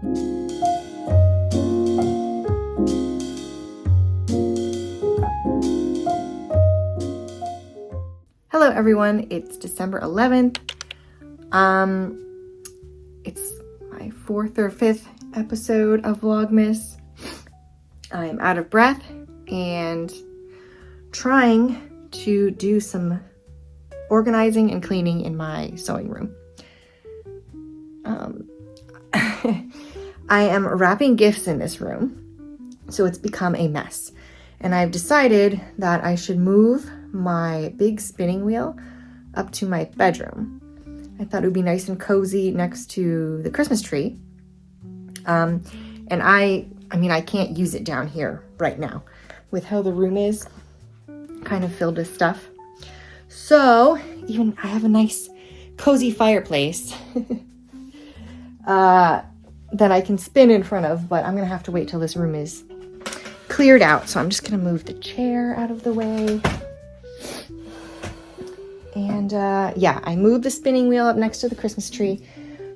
Hello everyone, it's December 11th. It's my 4th or 5th episode of Vlogmas. I'm out of breath and trying to do some organizing and cleaning in my sewing room. I am wrapping gifts in this room, so it's become a mess. And I've decided that I should move my big spinning wheel up to my bedroom. I thought it would be nice and cozy next to the Christmas tree. And I mean, I can't use it down here right now with how the room is kind of filled with stuff. So even I have a nice cozy fireplace that I can spin in front of, but I'm gonna have to wait till this room is cleared out. So I'm just gonna move the chair out of the way. And yeah, I moved the spinning wheel up next to the Christmas tree.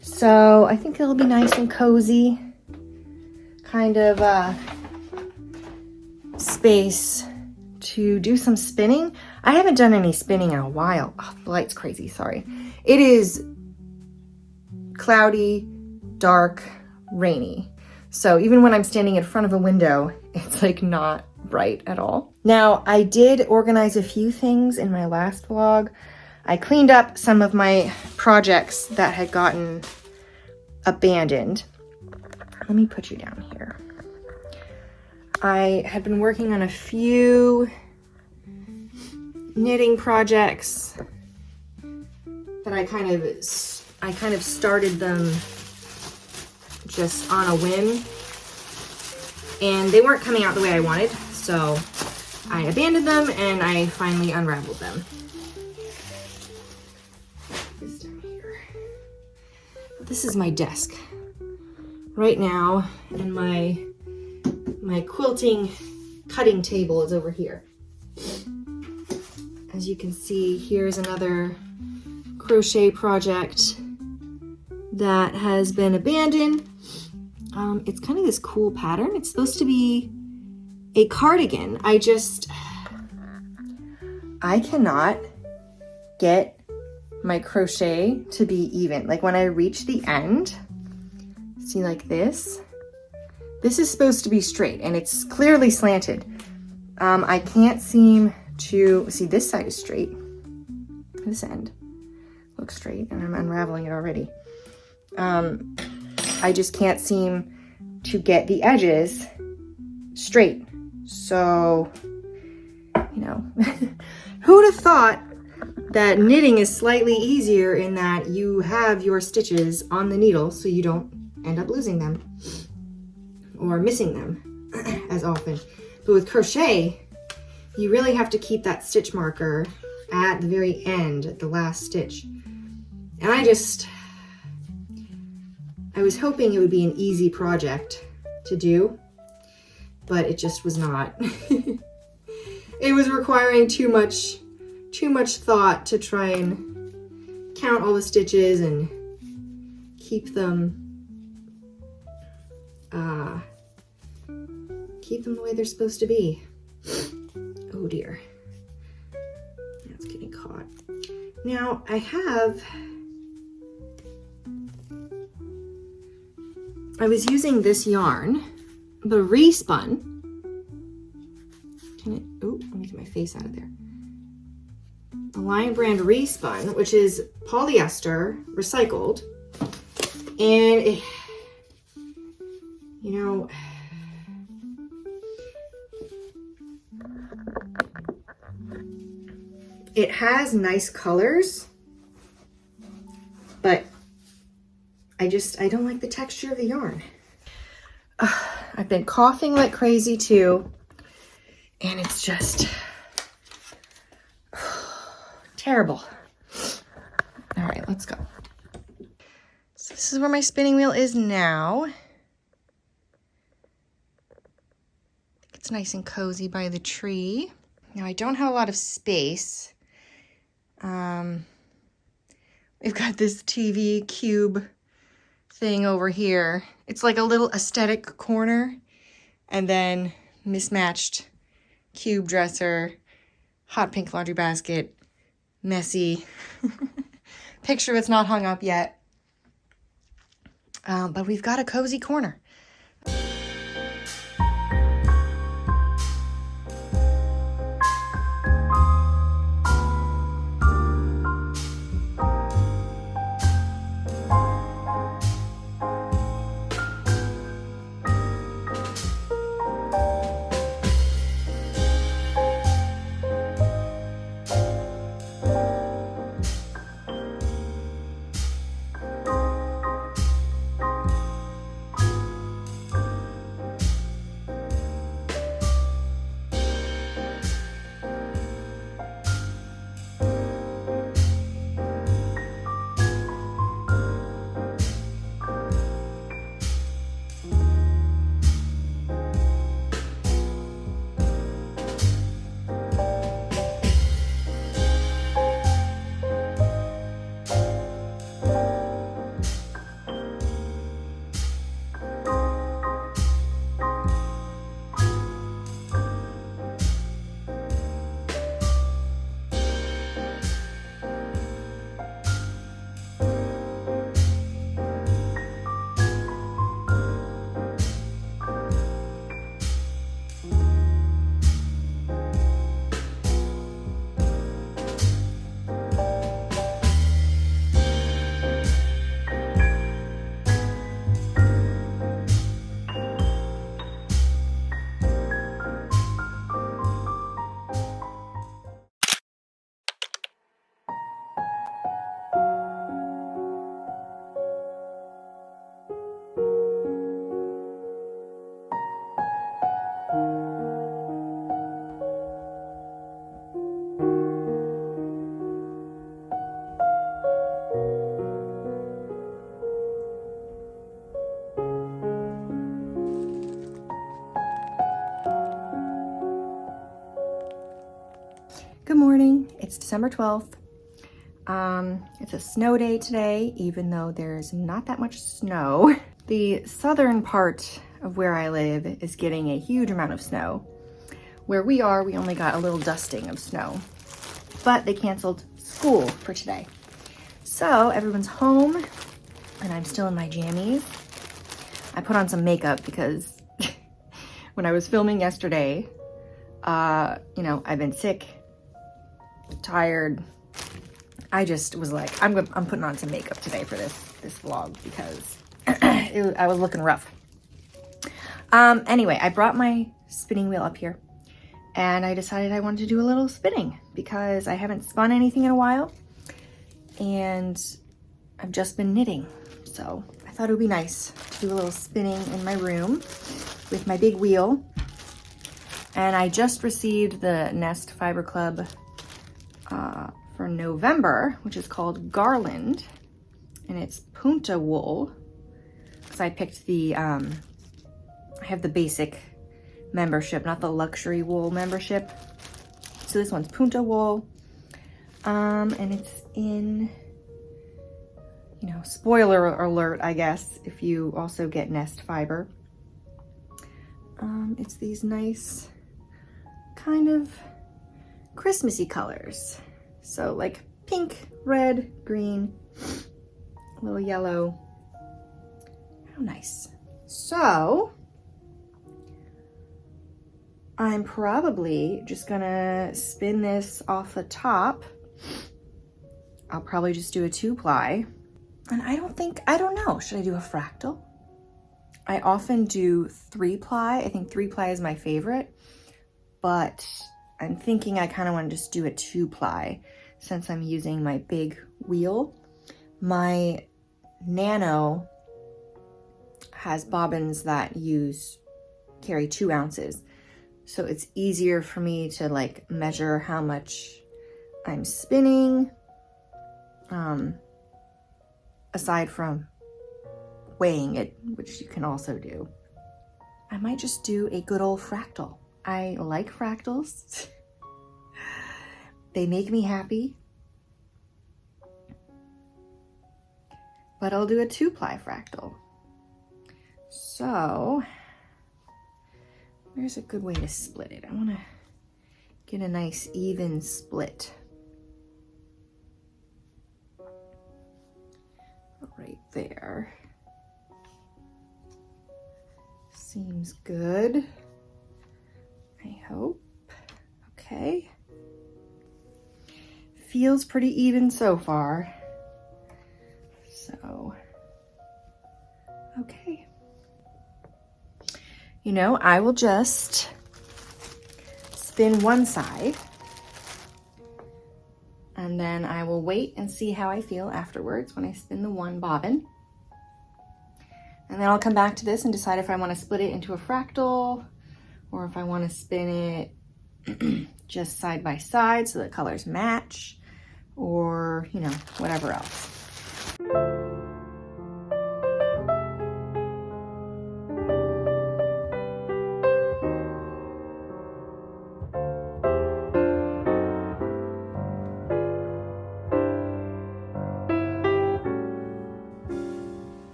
So I think it'll be nice and cozy. Kind of space to do some spinning. I haven't done any spinning in a while. Oh, the light's crazy, sorry. It is cloudy, dark, rainy. So even when I'm standing in front of a window, it's like not bright at all. Now, I did organize a few things in my last vlog. I cleaned up some of my projects that had gotten abandoned. Let me put you down here. I had been working on a few knitting projects that I kind of started them just on a whim, and they weren't coming out the way I wanted, so I abandoned them and I finally unraveled them. This down here. This is my desk right now, and my quilting cutting table is over here. As you can see, here's another crochet project that has been abandoned. It's kind of this cool pattern. It's supposed to be a cardigan. I cannot get my crochet to be even. Like when I reach the end, see, like this is supposed to be straight and it's clearly slanted. I can't seem to see, this side is straight. This end looks straight and I'm unraveling it already. I just can't seem to get the edges straight. So, you know, who'd have thought that knitting is slightly easier in that you have your stitches on the needle so you don't end up losing them or missing them as often. But with crochet, you really have to keep that stitch marker at the very end, at the last stitch. And I was hoping it would be an easy project to do, but it just was not. It was requiring too much thought to try and count all the stitches and keep them the way they're supposed to be. Oh dear, that's getting caught. Now I was using this yarn, the respun. Oh, let me get my face out of there. The Lion Brand respun, which is polyester recycled, and it, you know, it has nice colors, but I don't like the texture of the yarn. I've been coughing like crazy too, and it's just terrible. All right, let's go. So this is where my spinning wheel is now. I think it's nice and cozy by the tree. Now I don't have a lot of space. We've got this TV cube thing over here. It's like a little aesthetic corner, and then mismatched cube dresser, hot pink laundry basket, messy. Picture it's not hung up yet. But we've got a cozy corner. Good morning. It's December 12th. It's a snow day today, even though there's not that much snow. The southern part of where I live is getting a huge amount of snow. Where we are, we only got a little dusting of snow, but they canceled school for today. So everyone's home and I'm still in my jammies. I put on some makeup because when I was filming yesterday, you know, I've been sick, tired. I just was like, I'm putting on some makeup today for this vlog because I was looking rough. Anyway, I brought my spinning wheel up here and I decided I wanted to do a little spinning because I haven't spun anything in a while and I've just been knitting. So I thought it would be nice to do a little spinning in my room with my big wheel. And I just received the Nest Fiber Club for November, which is called Garland, and it's Punta wool. Because I picked the, I have the basic membership, not the luxury wool membership. So this one's Punta wool, and it's in, you know, spoiler alert, I guess, if you also get Nest Fiber. It's these nice kind of Christmassy colors. So like pink, red, green, a little yellow. How nice. So I'm probably just gonna spin this off the top. I'll probably just do a 2-ply. And I don't know, should I do a fractal? I often do 3-ply. I think 3-ply is my favorite, but I'm thinking I kind of want to just do a 2-ply since I'm using my big wheel. My Nano has bobbins that carry 2 ounces. So it's easier for me to like measure how much I'm spinning, aside from weighing it, which you can also do. I might just do a good old fractal. I like fractals. They make me happy. but I'll do a 2-ply fractal. So where's a good way to split it? I want to get a nice even split. Right there. Seems good, I hope. Okay. Feels pretty even so far. So, okay. You know, I will just spin one side and then I will wait and see how I feel afterwards when I spin the one bobbin. And then I'll come back to this and decide if I want to split it into a fractal or if I want to spin it just side by side so the colors match, or, you know, whatever else.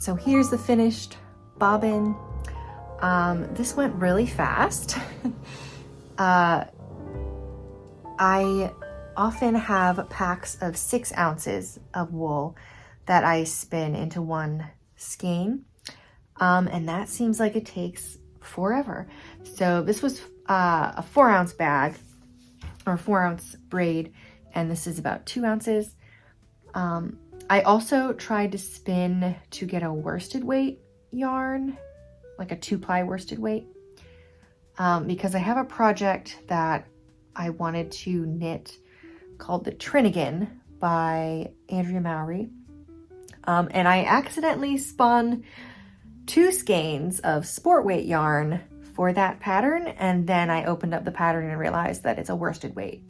So here's the finished bobbin. This went really fast. I often have packs of 6 ounces of wool that I spin into one skein. And that seems like it takes forever. So this was a 4-ounce bag or 4-ounce braid, and this is about 2 ounces. I also tried to spin to get a worsted weight yarn, like a 2-ply worsted weight, because I have a project that I wanted to knit called the Trinnigan by Andrea Mowry. And I accidentally spun 2 skeins of sport weight yarn for that pattern, and then I opened up the pattern and realized that it's a worsted weight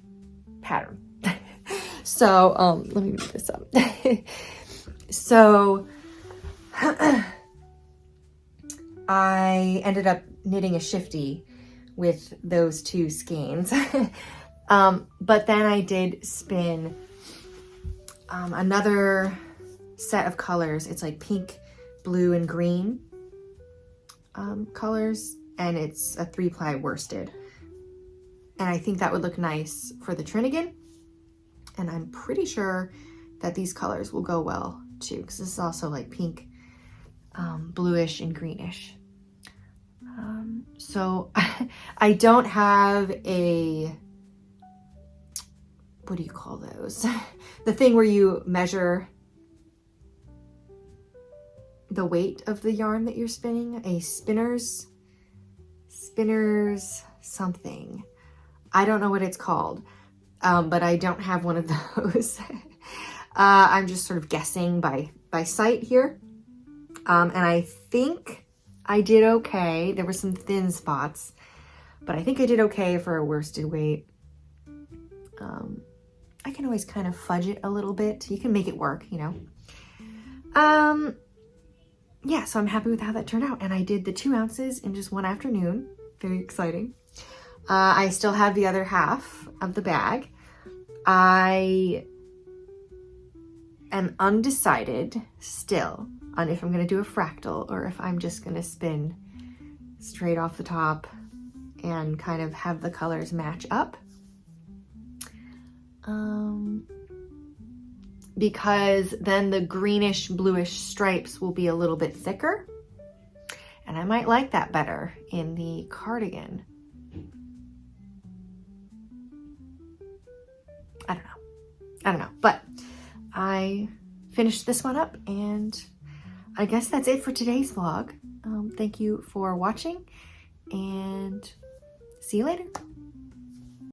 pattern. So let me move this up. So I ended up knitting a shifty with those 2 skeins. But then I did spin another set of colors. It's like pink, blue, and green colors, and it's a 3-ply worsted. And I think that would look nice for the Trinnigan. And I'm pretty sure that these colors will go well too, because this is also like pink, bluish and greenish. So I don't have a, what do you call those? The thing where you measure the weight of the yarn that you're spinning, a spinner's something. I don't know what it's called, but I don't have one of those. I'm just sort of guessing by sight here. And I think I did okay. There were some thin spots, but I think I did okay for a worsted weight. I can always kind of fudge it a little bit. You can make it work, you know. Yeah, so I'm happy with how that turned out. And I did the 2 ounces in just one afternoon. Very exciting. I still have the other half of the bag. I am undecided still on if I'm going to do a fractal or if I'm just going to spin straight off the top and kind of have the colors match up. Because then the greenish bluish stripes will be a little bit thicker, and I might like that better in the cardigan. I don't know, but I finished this one up, and I guess that's it for today's vlog. Thank you for watching, and see you later.